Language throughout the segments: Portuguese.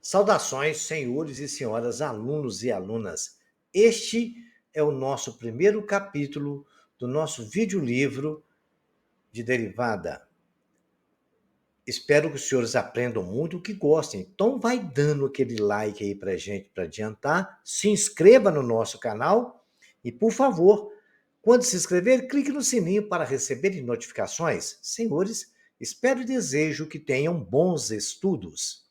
Saudações, senhores e senhoras, alunos e alunas. Este é o nosso primeiro capítulo do nosso videolivro de derivada. Espero que os senhores aprendam muito, que gostem. Então vai dando aquele like aí pra gente para adiantar, se inscreva no nosso canal e, por favor, quando se inscrever, clique no sininho para receber notificações. Senhores, espero e desejo que tenham bons estudos.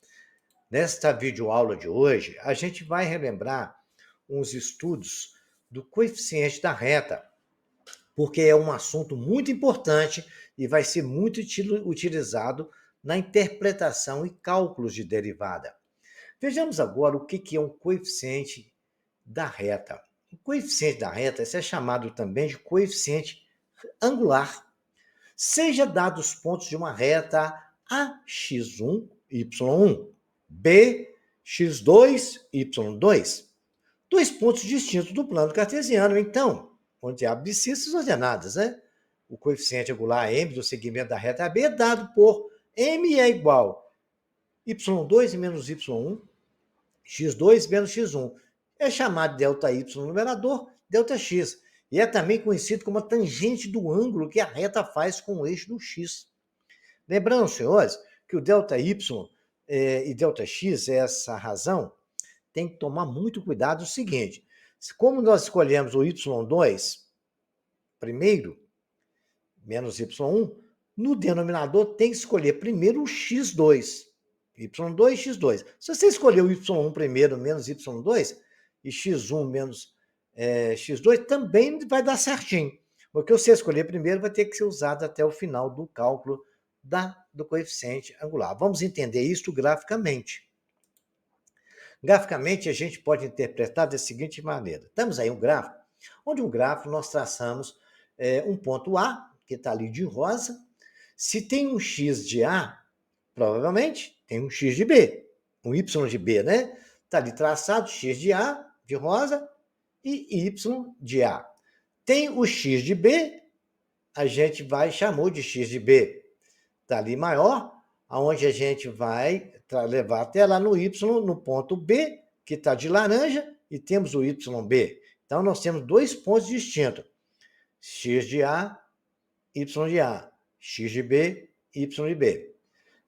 Nesta videoaula de hoje, a gente vai relembrar uns estudos do coeficiente da reta, porque é um assunto muito importante e vai ser muito utilizado na interpretação e cálculos de derivada. Vejamos agora o que é um coeficiente da reta. O coeficiente da reta é chamado também de coeficiente angular, seja dados os pontos de uma reta AX1, Y1, B, X2, Y2. Dois pontos distintos do plano cartesiano, então, onde há abscissas ordenadas, né? O coeficiente angular M do segmento da reta AB é dado por M é igual a Y2 menos Y1, X2 menos X1. É chamado ΔY no numerador, ΔX. E é também conhecido como a tangente do ângulo que a reta faz com o eixo do X. Lembrando, senhores, que o ΔY e ΔX, essa razão, tem que tomar muito cuidado o seguinte, como nós escolhemos o Y2 primeiro, menos Y1, no denominador tem que escolher primeiro o X2, Y2 e X2. Se você escolher o Y1 primeiro, menos Y2, e X1 menos X2, também vai dar certinho. O que você escolher primeiro vai ter que ser usado até o final do cálculo do coeficiente angular. Vamos entender isso graficamente. Graficamente, a gente pode interpretar da seguinte maneira. Temos aí um gráfico, onde um gráfico nós traçamos um ponto A, que está ali de rosa. Se tem um X de A, provavelmente tem um X de B, um Y de B, né? Está ali traçado X de A, de rosa, e Y de A. Tem o X de B, a gente chamou de X de B. Está ali maior, aonde a gente vai levar até lá no Y, no ponto B, que está de laranja, e temos o YB. Então, nós temos dois pontos distintos. X de A, Y de A. X de B, Y de B.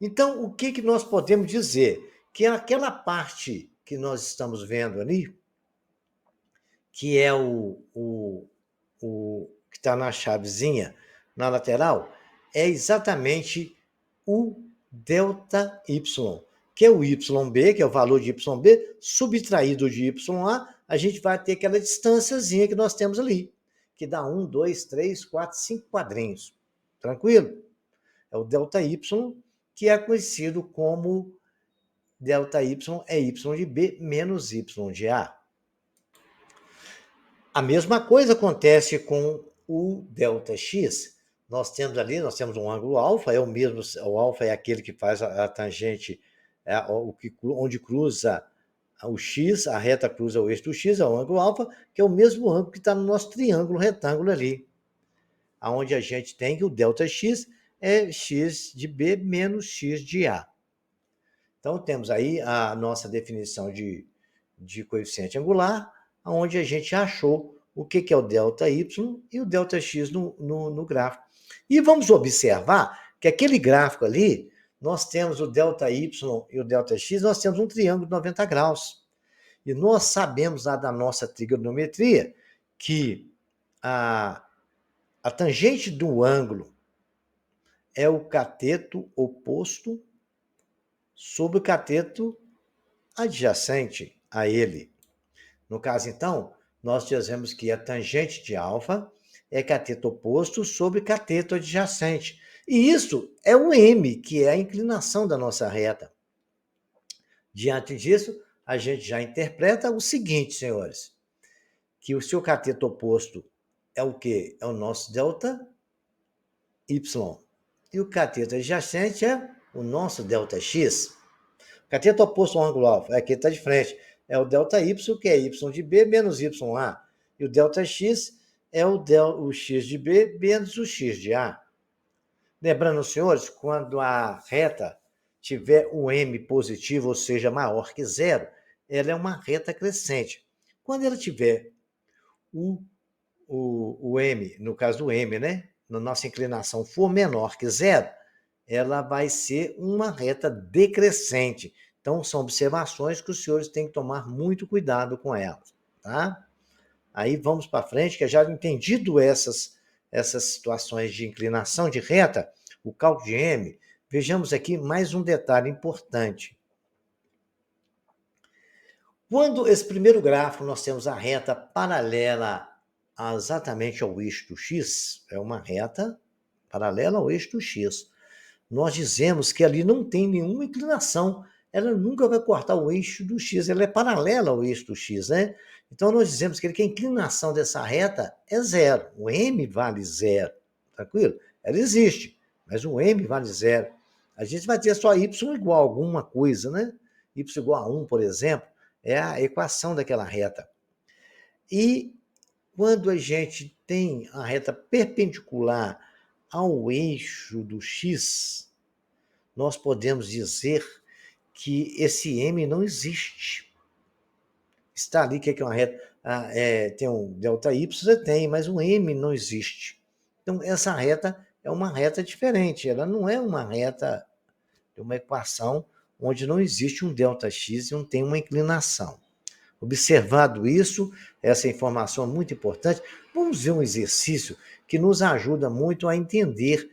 Então, o que nós podemos dizer? Que aquela parte que nós estamos vendo ali, que é o que está na chavezinha, na lateral, é exatamente o ΔY, que é o YB, que é o valor de YB, subtraído de YA, a gente vai ter aquela distânciazinha que nós temos ali, que dá 1, 2, 3, 4, 5 quadrinhos. Tranquilo? É o ΔY, que é conhecido como ΔY é Y de B menos Y de A. A mesma coisa acontece com o ΔX. Nós temos um ângulo alfa, é o mesmo, o alfa é aquele que faz a tangente, onde cruza o X, a reta cruza o eixo do X, é o ângulo alfa, que é o mesmo ângulo que está no nosso triângulo retângulo ali, onde a gente tem que o ΔX é X de B menos X de A. Então, temos aí a nossa definição de coeficiente angular, onde a gente achou o que é o ΔY e o ΔX no gráfico. E vamos observar que aquele gráfico ali, nós temos o ΔY e o ΔX, nós temos um triângulo de 90 graus. E nós sabemos lá da nossa trigonometria que a tangente do ângulo é o cateto oposto sobre o cateto adjacente a ele. No caso, então, nós dizemos que a tangente de alfa é cateto oposto sobre cateto adjacente. E isso é o M, que é a inclinação da nossa reta. Diante disso, a gente já interpreta o seguinte, senhores, que o seu cateto oposto é o quê? É o nosso ΔY. E o cateto adjacente é o nosso ΔX. O cateto oposto ao ângulo alfa é aquele que está de frente. É o ΔY, que é Y de B menos YA. E o ΔX é o X de B menos o X de A. Lembrando, senhores, quando a reta tiver o m positivo, ou seja, maior que zero, ela é uma reta crescente. Quando ela tiver o m, no caso do m, né, na nossa inclinação for menor que zero, ela vai ser uma reta decrescente. Então, são observações que os senhores têm que tomar muito cuidado com elas, tá? Aí vamos para frente, que já entendido essas situações de inclinação de reta, o cálculo de M, vejamos aqui mais um detalhe importante. Quando esse primeiro gráfico nós temos a reta paralela exatamente ao eixo do x, é uma reta paralela ao eixo do x. Nós dizemos que ali não tem nenhuma inclinação, ela nunca vai cortar o eixo do x, ela é paralela ao eixo do x, né? Então nós dizemos que a inclinação dessa reta é zero, o m vale zero, tranquilo? Ela existe, mas o m vale zero. A gente vai ter só y igual a alguma coisa, né? Y igual a 1, por exemplo, é a equação daquela reta. E quando a gente tem a reta perpendicular ao eixo do x, nós podemos dizer que esse m não existe. Está ali, que é uma reta, tem um delta y, tem, mas o m não existe. Então, essa reta é uma reta diferente, ela não é uma reta de uma equação onde não existe um ΔX e não tem uma inclinação. Observado isso, essa informação é muito importante, vamos ver um exercício que nos ajuda muito a entender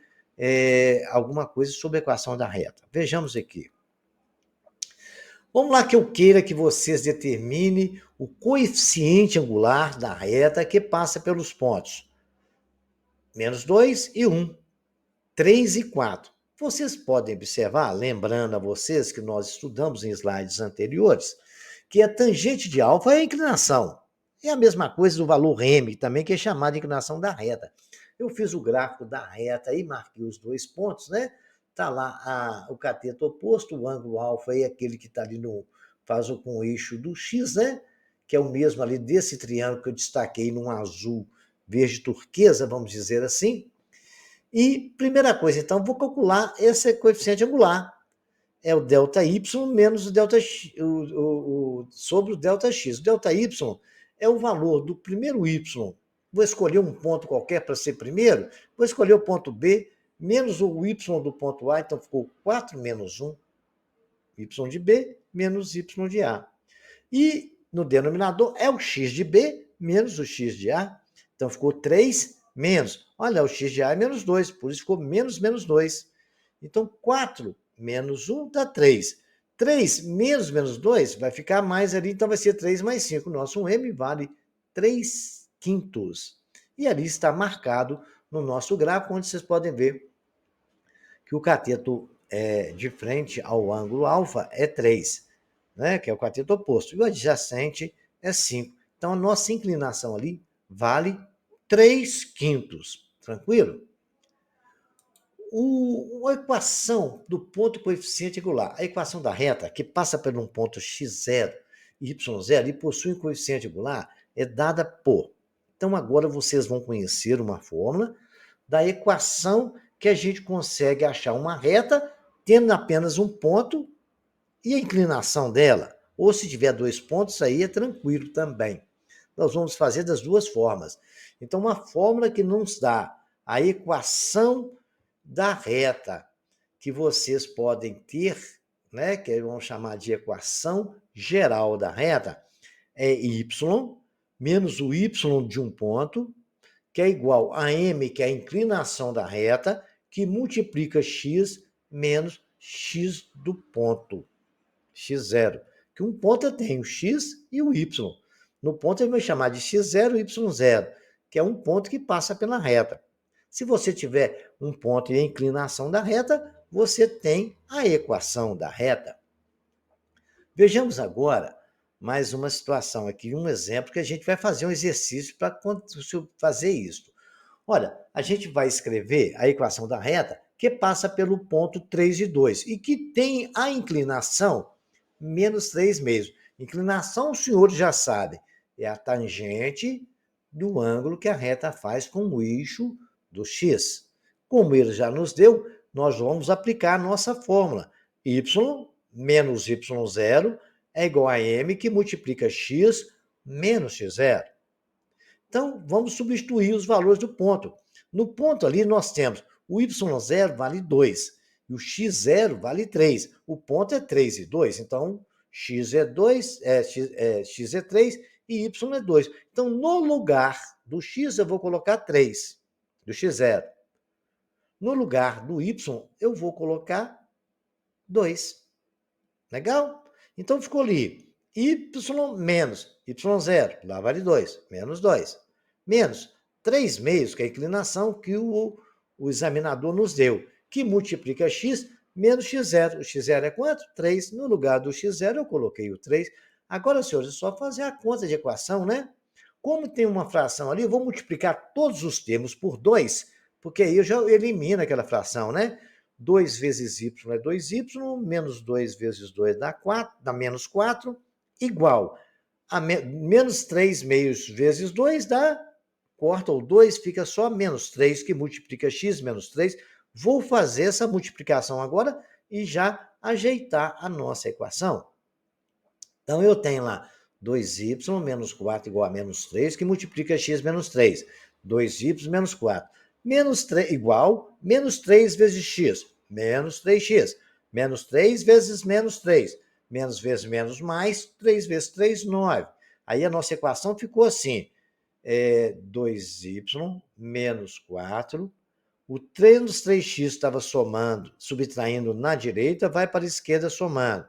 alguma coisa sobre a equação da reta. Vejamos aqui. Vamos lá que eu queira que vocês determinem o coeficiente angular da reta que passa pelos pontos -2 e 1, 3 e 4. Vocês podem observar, lembrando a vocês que nós estudamos em slides anteriores, que a tangente de alfa é a inclinação. É a mesma coisa do valor m, também, que é chamado de inclinação da reta. Eu fiz o gráfico da reta e marquei os dois pontos, né? Está lá o cateto oposto, o ângulo alfa é aquele que está ali faz com o eixo do x, né? Que é o mesmo ali desse triângulo que eu destaquei num azul verde turquesa, vamos dizer assim. E, primeira coisa, então, vou calcular esse coeficiente angular. É o ΔY menos o ΔX, sobre o ΔX. O ΔY é o valor do primeiro Y. Vou escolher um ponto qualquer para ser primeiro. Vou escolher o ponto B menos o Y do ponto A. Então, ficou 4 menos 1. Y de B menos Y de A. E no denominador é o X de B menos o X de A. Então, ficou 3 menos. Olha, o X de A é menos 2, por isso ficou menos 2. Então, 4 menos 1 dá 3. 3 menos 2 vai ficar mais ali, então vai ser 3 mais 5. Nosso m vale 3 quintos. E ali está marcado no nosso gráfico, onde vocês podem ver que o cateto de frente ao ângulo alfa é 3, né? Que é o cateto oposto. E o adjacente é 5. Então, a nossa inclinação ali vale 3 quintos. Tranquilo? A equação do ponto coeficiente angular, a equação da reta, que passa por um ponto x0 e y0 e possui um coeficiente angular, é dada por. Então, agora vocês vão conhecer uma fórmula da equação que a gente consegue achar uma reta tendo apenas um ponto e a inclinação dela. Ou se tiver dois pontos, aí é tranquilo também. Nós vamos fazer das duas formas. Então, uma fórmula que nos dá a equação da reta, que vocês podem ter, né, que vamos chamar de equação geral da reta, é y menos o y de um ponto, que é igual a m, que é a inclinação da reta, que multiplica x menos x do ponto, x0. Que um ponto eu tenho o x e o y. No ponto ele vai chamar de x0 e y0, que é um ponto que passa pela reta. Se você tiver um ponto e a inclinação da reta, você tem a equação da reta. Vejamos agora mais uma situação aqui, um exemplo que a gente vai fazer um exercício para fazer isso. Olha, a gente vai escrever a equação da reta que passa pelo ponto 3 e 2 e que tem a inclinação menos 3 mesmo. Inclinação, os senhores já sabem, é a tangente do ângulo que a reta faz com o eixo do x. Como ele já nos deu, nós vamos aplicar a nossa fórmula, y menos y0 é igual a m que multiplica x menos x0. Então, vamos substituir os valores do ponto. No ponto ali, nós temos o y0 vale 2 e o x0 vale 3. O ponto é 3 e 2, então x é 2, x é 3 e y é 2. Então, no lugar do x, eu vou colocar 3, do x0. No lugar do y, eu vou colocar 2. Legal? Então, ficou ali y menos y0, lá vale 2, menos 2. Menos 3 meios, que é a inclinação que o examinador nos deu, que multiplica x menos x0. O x0 é quanto? 3. No lugar do x0, eu coloquei o 3. Agora, senhores, é só fazer a conta de equação, né? Como tem uma fração ali, eu vou multiplicar todos os termos por 2, porque aí eu já elimino aquela fração, né? 2 vezes y é 2y, menos 2 vezes 2 dá 4, dá menos 4, igual a menos 3 meios vezes 2 dá, corta o 2, fica só menos 3, que multiplica x menos 3. Vou fazer essa multiplicação agora e já ajeitar a nossa equação. Então, eu tenho lá 2y menos 4 igual a menos 3, que multiplica x menos 3. 2y menos 4. Menos 3 igual menos 3 vezes x, menos 3x. Menos 3 vezes menos 3. Menos vezes menos mais, 3 vezes 3, 9. Aí a nossa equação ficou assim, 2y menos 4. O 3 menos 3x estava somando, subtraindo na direita, vai para a esquerda somando.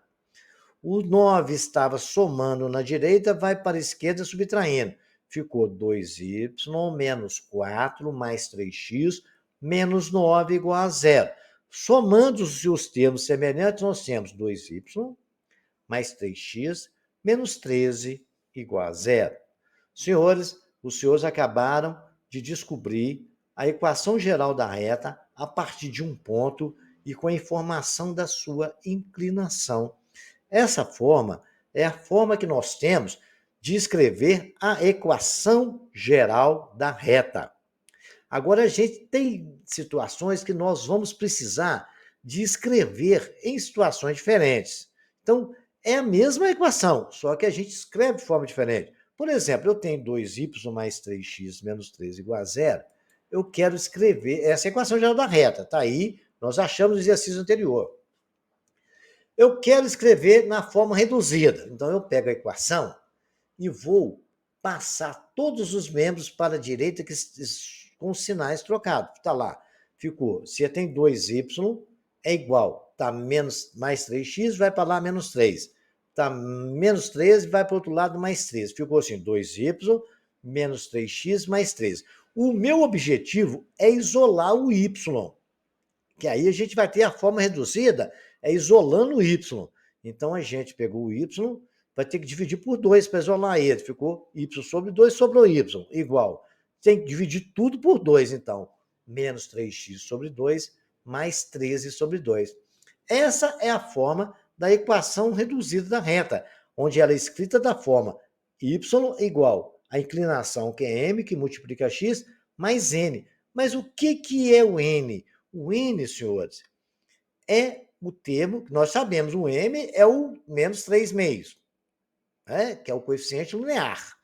O 9 estava somando na direita, vai para a esquerda subtraindo. Ficou 2y menos 4 mais 3x menos 9 igual a 0. Somando-se os termos semelhantes, nós temos 2y mais 3x menos 13 igual a 0. Senhores, os senhores acabaram de descobrir a equação geral da reta a partir de um ponto e com a informação da sua inclinação. Essa forma é a forma que nós temos de escrever a equação geral da reta. Agora, a gente tem situações que nós vamos precisar de escrever em situações diferentes. Então, é a mesma equação, só que a gente escreve de forma diferente. Por exemplo, eu tenho 2y mais 3x menos 3 igual a 0. Eu quero escrever essa equação geral da reta. Está aí, nós achamos no exercício anterior. Eu quero escrever na forma reduzida. Então, eu pego a equação e vou passar todos os membros para a direita com os sinais trocados. Está lá. Ficou. Se tem 2y, é igual. Está menos mais 3x, vai para lá menos 3. Está menos 13, vai para o outro lado mais 13. Ficou assim, 2y menos 3x mais 13. O meu objetivo é isolar o y, que aí a gente vai ter a forma reduzida, isolando o y. Então, a gente pegou o y, vai ter que dividir por 2 para isolar ele. Ficou y sobre 2, sobrou y, igual. Tem que dividir tudo por 2, então. Menos 3x sobre 2, mais 13 sobre 2. Essa é a forma da equação reduzida da reta, onde ela é escrita da forma y igual a inclinação, que é m, que multiplica x, mais n. Mas o que é o n? O n, senhores, é o termo que nós sabemos. O m é o menos 3 meios, que é o coeficiente linear.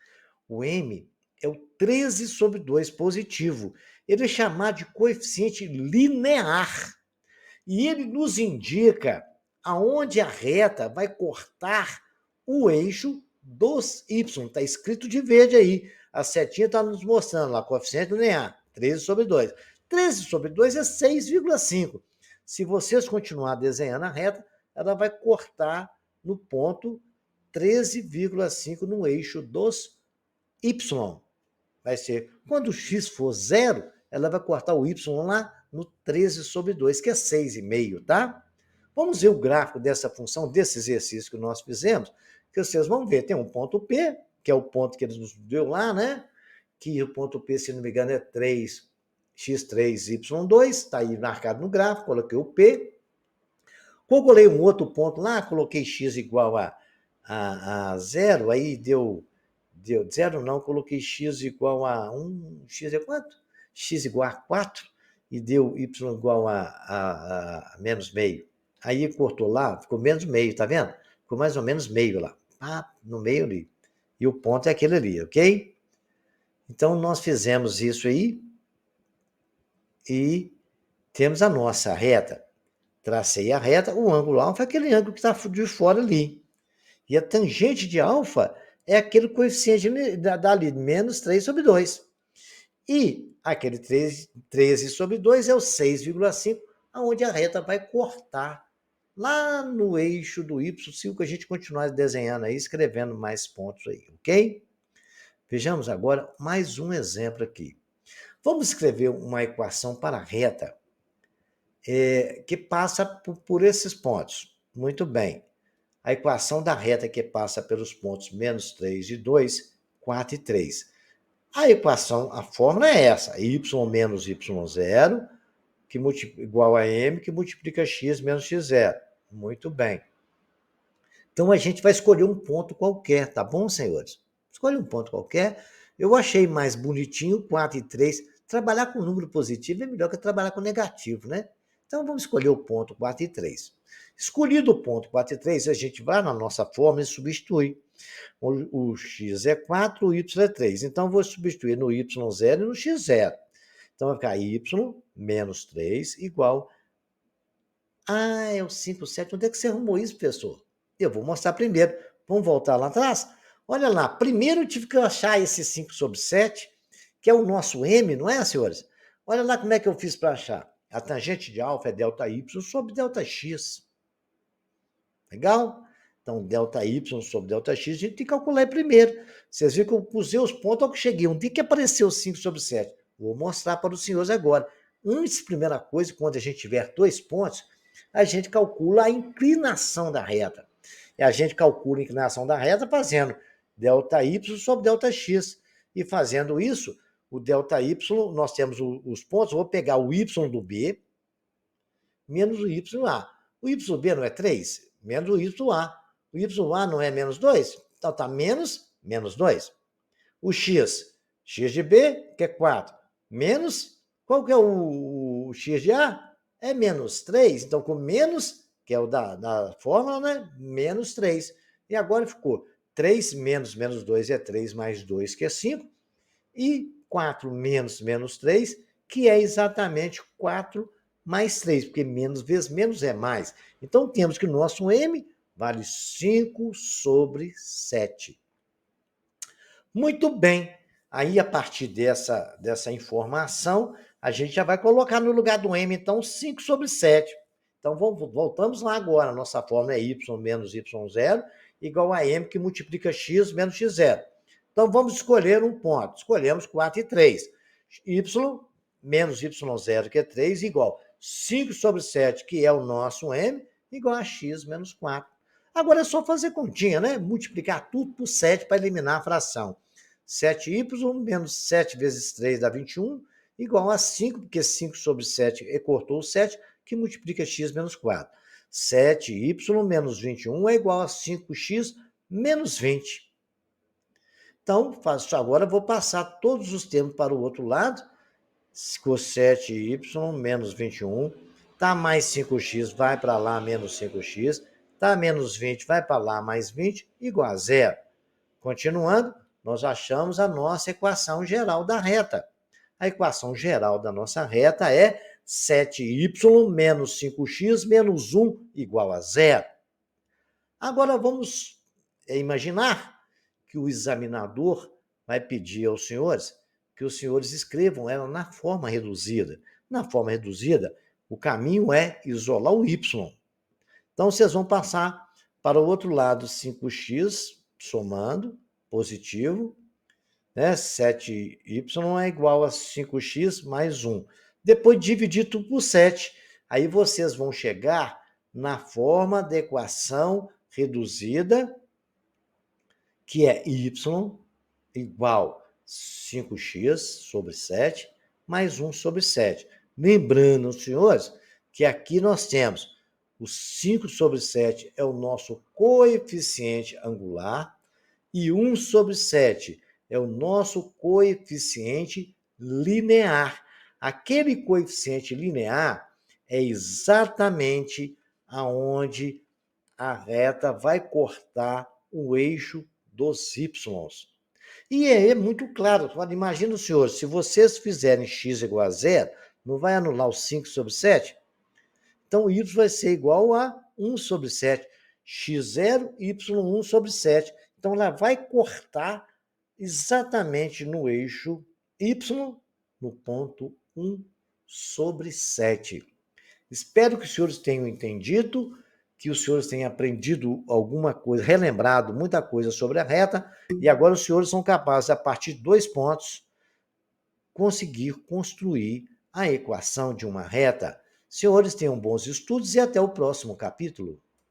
O m é o 13 sobre 2 positivo. Ele é chamado de coeficiente linear. E ele nos indica aonde a reta vai cortar o eixo dos y. Está escrito de verde aí. A setinha está nos mostrando lá, coeficiente linear, 13 sobre 2. 13 sobre 2 é 6,5. Se vocês continuar desenhando a reta, ela vai cortar no ponto 13,5 no eixo dos y. Vai ser, quando o x for 0, ela vai cortar o y lá no 13 sobre 2, que é 6,5, tá? Vamos ver o gráfico dessa função, desse exercício que nós fizemos, que vocês vão ver. Tem um ponto P, que é o ponto que ele nos deu lá, né? Que o ponto P, se não me engano, é 3, x3, y2, está aí marcado no gráfico, coloquei o P. Colei um outro ponto lá, coloquei x igual a 0, aí deu 0 não, coloquei x igual a 1, x é quanto? X igual a 4, e deu y igual a menos meio. Aí cortou lá, ficou menos meio, tá vendo? Ficou mais ou menos meio lá. No meio ali. E o ponto é aquele ali, ok? Então, nós fizemos isso aí e temos a nossa reta. Tracei a reta, o ângulo alfa é aquele ângulo que está de fora ali. E a tangente de alfa é aquele coeficiente dali, menos 3 sobre 2. E aquele 13 sobre 2 é o 6,5, onde a reta vai cortar lá no eixo do Y5, que a gente continuar desenhando aí, escrevendo mais pontos aí, ok? Vejamos agora mais um exemplo aqui. Vamos escrever uma equação para a reta que passa por esses pontos. Muito bem. A equação da reta que passa pelos pontos menos 3 e 2, 4 e 3. A equação, a fórmula é essa, y menos y0, que igual a m, que multiplica x menos x0. Muito bem. Então, a gente vai escolher um ponto qualquer, tá bom, senhores? Escolhe um ponto qualquer. Eu achei mais bonitinho, 4 e 3. Trabalhar com número positivo é melhor que trabalhar com negativo, né? Então, vamos escolher o ponto 4 e 3. Escolhido o ponto 4 e 3, a gente vai na nossa fórmula e substitui. O x é 4, o y é 3. Então, vou substituir no y0 e no x0. Então, vai ficar y menos 3 igual. É o 5, 7. Onde é que você arrumou isso, professor? Eu vou mostrar primeiro. Vamos voltar lá atrás? Olha lá, primeiro eu tive que achar esse 5 sobre 7, que é o nosso m, não é, senhores? Olha lá como é que eu fiz para achar. A tangente de alfa é ΔY sobre ΔX. Legal? Então, ΔY sobre ΔX, a gente tem que calcular primeiro. Vocês viram que eu pusei os pontos ao que cheguei. Onde que apareceu 5 sobre 7? Vou mostrar para os senhores agora. Antes, primeira coisa, quando a gente tiver 2 pontos, a gente calcula a inclinação da reta. E a gente calcula a inclinação da reta fazendo ΔY sobre ΔX. E fazendo isso, o ΔY, nós temos os pontos, vou pegar o Y do B menos o YA. O YB não é 3? Menos o YA. O YA não é menos 2? Então está menos 2. O X de B, que é 4, menos, qual que é o X de A? É menos 3. Então, com menos, que é o da fórmula, né? Menos 3. E agora ficou 3 menos 2 é 3 mais 2, que é 5. E 4 menos 3, que é exatamente 4 mais 3, porque menos vezes menos é mais. Então, temos que o nosso M vale 5 sobre 7. Muito bem. Aí, a partir dessa informação, a gente já vai colocar no lugar do M, então, 5 sobre 7. Então, voltamos lá agora. Nossa fórmula é y menos y0 igual a m, que multiplica x menos x0. Então, vamos escolher um ponto. Escolhemos 4 e 3. Y menos y0, que é 3, igual 5 sobre 7, que é o nosso m, igual a x menos 4. Agora é só fazer continha, né? Multiplicar tudo por 7 para eliminar a fração. 7y menos 7 vezes 3 dá 21, igual a 5, porque 5 sobre 7 cortou o 7, que multiplica x menos 4. 7y menos 21 é igual a 5x menos 20. Então, agora vou passar todos os termos para o outro lado. Ficou 7y menos 21. Tá mais 5x, vai para lá, menos 5x. Tá menos 20, vai para lá, mais 20, igual a zero. Continuando, nós achamos a nossa equação geral da reta. A equação geral da nossa reta é 7y menos 5x menos 1 igual a zero. Agora vamos imaginar que o examinador vai pedir aos senhores que os senhores escrevam ela na forma reduzida. Na forma reduzida, o caminho é isolar o y. Então, vocês vão passar para o outro lado 5x, somando, positivo, né? 7y é igual a 5x mais 1. Depois, dividir tudo por 7. Aí, vocês vão chegar na forma da equação reduzida, que é y igual 5x sobre 7 mais 1 sobre 7. Lembrando, senhores, que aqui nós temos o 5 sobre 7 é o nosso coeficiente angular e 1 sobre 7 é o nosso coeficiente linear. Aquele coeficiente linear é exatamente aonde a reta vai cortar o eixo dos y. E é muito claro. Imagina, senhores, se vocês fizerem x igual a zero, não vai anular o 5 sobre 7? Então, y vai ser igual a 1 sobre 7. x0, y1 sobre 7. Então, ela vai cortar exatamente no eixo y, no ponto 1 sobre 7. Espero que os senhores tenham entendido, que os senhores tenham aprendido alguma coisa, relembrado muita coisa sobre a reta, e agora os senhores são capazes, a partir de 2 pontos, conseguir construir a equação de uma reta. Senhores, tenham bons estudos e até o próximo capítulo.